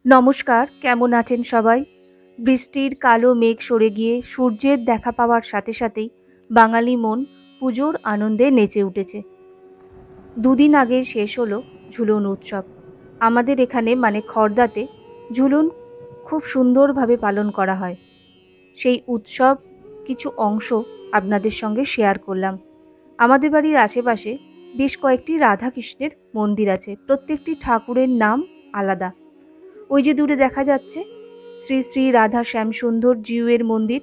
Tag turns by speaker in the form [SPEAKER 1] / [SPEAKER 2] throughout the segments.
[SPEAKER 1] নমস্কার, কেমন আছেন সবাই? বৃষ্টির কালো মেঘ সরে গিয়ে সূর্যের দেখা পাওয়ার সাথে সাথেই বাঙালি মন পুজোর আনন্দে নেচে উঠেছে। দুদিন আগে শেষ হলো ঝুলন উৎসব। আমাদের এখানে মানে খড়দাতে ঝুলন খুব সুন্দরভাবে পালন করা হয়। সেই উৎসব কিছু অংশ আপনাদের সঙ্গে শেয়ার করলাম। আমাদের বাড়ির আশেপাশে বেশ কয়েকটি রাধাকৃষ্ণের মন্দির আছে। প্রত্যেকটি ঠাকুরের নাম আলাদা। ওই যে দূরে দেখা যাচ্ছে শ্রী শ্রী রাধা শ্যামসুন্দর জিউয়ের মন্দির।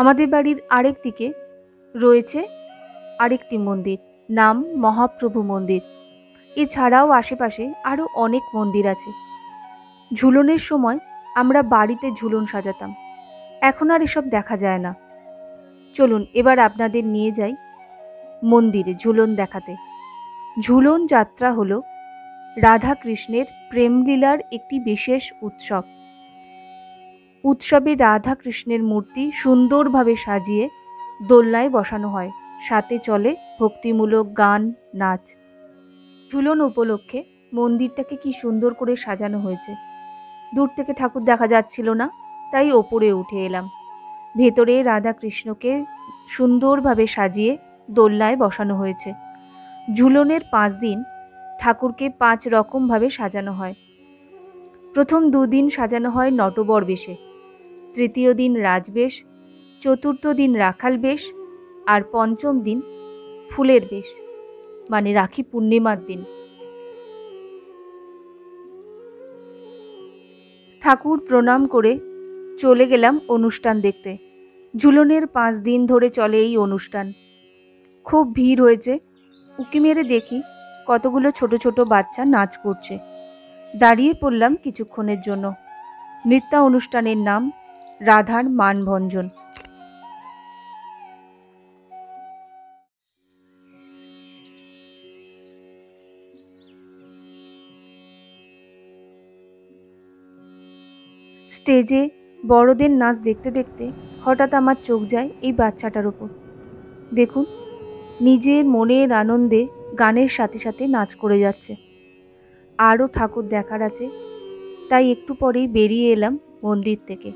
[SPEAKER 1] আমাদের বাড়ির আরেক দিকে রয়েছে আরেকটি মন্দির, নাম মহাপ্রভু মন্দির। এছাড়াও আশেপাশে আরও অনেক মন্দির আছে। ঝুলনের সময় আমরা বাড়িতে ঝুলন সাজাতাম, এখন আর এসব দেখা যায় না। চলুন এবার আপনাদের নিয়ে যাই মন্দিরে ঝুলন দেখাতে। ঝুলন যাত্রা হলো রাধা কৃষ্ণের প্রেমলীলার একটি বিশেষ উৎসব। উৎসবে রাধা কৃষ্ণের মূর্তি সুন্দরভাবে সাজিয়ে দোলনায় বসানো হয়, সাথে চলে ভক্তিমূলক গান, নাচ। ঝুলন উপলক্ষে মন্দিরটাকে কি সুন্দর করে সাজানো হয়েছে। দূর থেকে ঠাকুর দেখা যাচ্ছিল না, তাই ওপরে উঠে এলাম। ভেতরে রাধা কৃষ্ণকে সুন্দরভাবে সাজিয়ে দোলনায় বসানো হয়েছে। ঝুলনের 5 দিন ঠাকুরকে 5 রকমভাবে সাজানো হয়। প্রথম 2 দিন সাজানো হয় নটবর বেশে, তৃতীয় দিন রাজবেশ, চতুর্থ দিন রাখাল বেশ, আর পঞ্চম দিন ফুলের বেশ, মানে রাখি পূর্ণিমার দিন। ঠাকুর প্রণাম করে চলে গেলাম অনুষ্ঠান দেখতে। ঝুলনের 5 দিন ধরে চলে এই অনুষ্ঠান। খুব ভিড় হয়েছে। উঁকি মেরে দেখি কতগুলো ছোট ছোট বাচ্চা নাচ করছে। দাঁড়িয়ে পড়লাম কিছুক্ষণের জন্য। নৃত্য অনুষ্ঠানের নাম রাধার মানভঞ্জন। স্টেজে বড়দের নাচ দেখতে দেখতে হঠাৎ আমার চোখ যায় এই বাচ্চাটার ওপর। দেখুন, নিজের মনের আনন্দে গানের সাথে সাথে নাচ করে যাচ্ছে। আরও ঠাকুর দেখার আছে, তাই একটু পরেই বেরিয়ে এলাম মন্দির থেকে।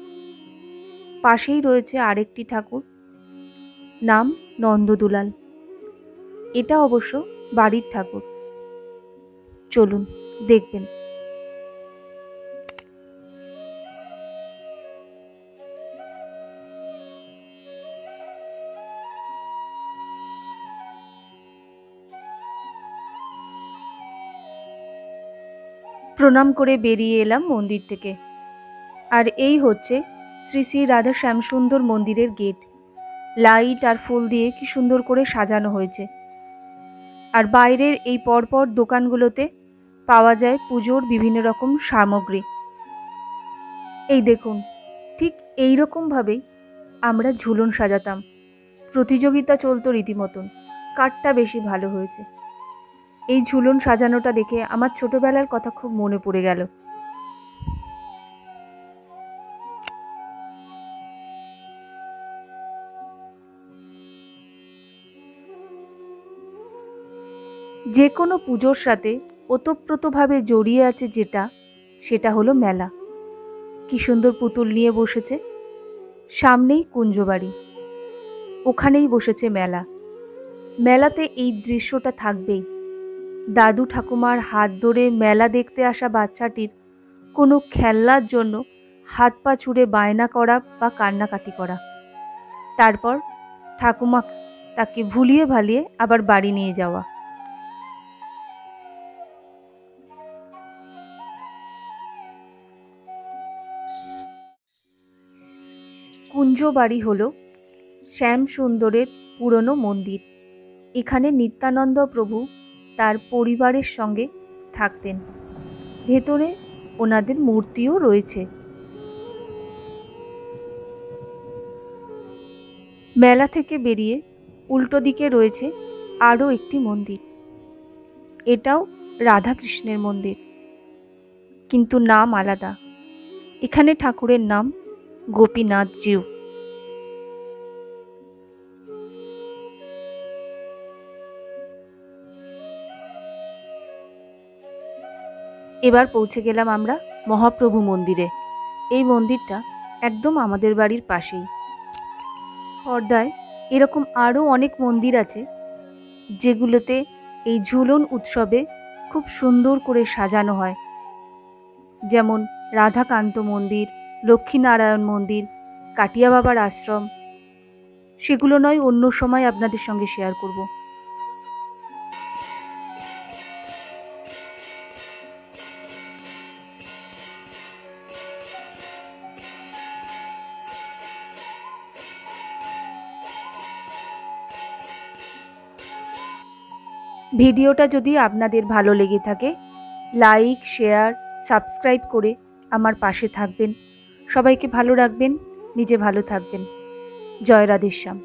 [SPEAKER 1] পাশেই রয়েছে আরেকটি ঠাকুর, নাম নন্দদুলাল। এটা অবশ্য বাড়ির ঠাকুর। চলুন দেখবেন। প্রণাম করে বেরিয়ে এলাম মন্দির থেকে। আর এই হচ্ছে শ্রী শ্রী রাধা শ্যামসুন্দর মন্দিরের গেট। লাইট আর ফুল দিয়ে কি সুন্দর করে সাজানো হয়েছে। আর বাইরের এই পরপর দোকানগুলোতে পাওয়া যায় পুজোর বিভিন্ন রকম সামগ্রী। এই দেখুন, ঠিক এই রকমভাবেই আমরা ঝুলন সাজাতাম। প্রতিযোগিতা চলতো রীতিমতন, কারটা বেশি ভালো হয়েছে। এই ঝুলন সাজানোটা দেখে আমার ছোটবেলার কথা খুব মনে পড়ে গেল। যে কোনো পুজোর সাথে ওতপ্রোতভাবে জড়িয়ে আছে যেটা, সেটা হলো মেলা। কি সুন্দর পুতুল নিয়ে বসেছে। সামনেই কুঞ্জবাড়ি, ওখানেই বসেছে মেলা। মেলাতে এই দৃশ্যটা থাকবেই। দাদু ঠাকুমার হাত ধরে মেলা দেখতে আসা বাচ্চাটির কোনো খেলনার জন্য হাত পা ছুড়ে বায়না করা বা কান্নাকাটি করা, তারপর ঠাকুমা তাকে ভুলিয়ে ভালিয়ে আবার বাড়ি নিয়ে যাওয়া। কুঞ্জবাড়ি হলো শ্যামসুন্দরের পুরনো মন্দির। এখানে নিত্যানন্দ প্রভু তার পরিবারের সঙ্গে থাকতেন। ভেতরে ওনাদের মূর্তিও রয়েছে। মেলা থেকে বেরিয়ে উল্টো দিকে রয়েছে আরও একটি মন্দির। এটাও রাধাকৃষ্ণের মন্দির, কিন্তু নাম আলাদা। এখানে ঠাকুরের নাম গোপীনাথ জিউ। এবার পৌঁছে গেলাম আমরা মহাপ্রভু মন্দিরে। এই মন্দিরটা একদম আমাদের বাড়ির পাশেই। হরদায় এরকম আরও অনেক মন্দির আছে যেগুলোতে এই ঝুলন উৎসবে খুব সুন্দর করে সাজানো হয়, যেমন রাধাকান্ত মন্দির, লক্ষ্মীনারায়ণ মন্দির, কাটিয়া বাবার আশ্রম। সেগুলো নয় অন্য সময় আপনাদের সঙ্গে শেয়ার করব। ভিডিওটা যদি আপনাদের ভালো লেগে থাকে, লাইক, শেয়ার, সাবস্ক্রাইব করে আমার পাশে থাকবেন। সবাইকে ভালো রাখবেন, নিজে ভালো থাকবেন। জয় রাধেশ্যাম।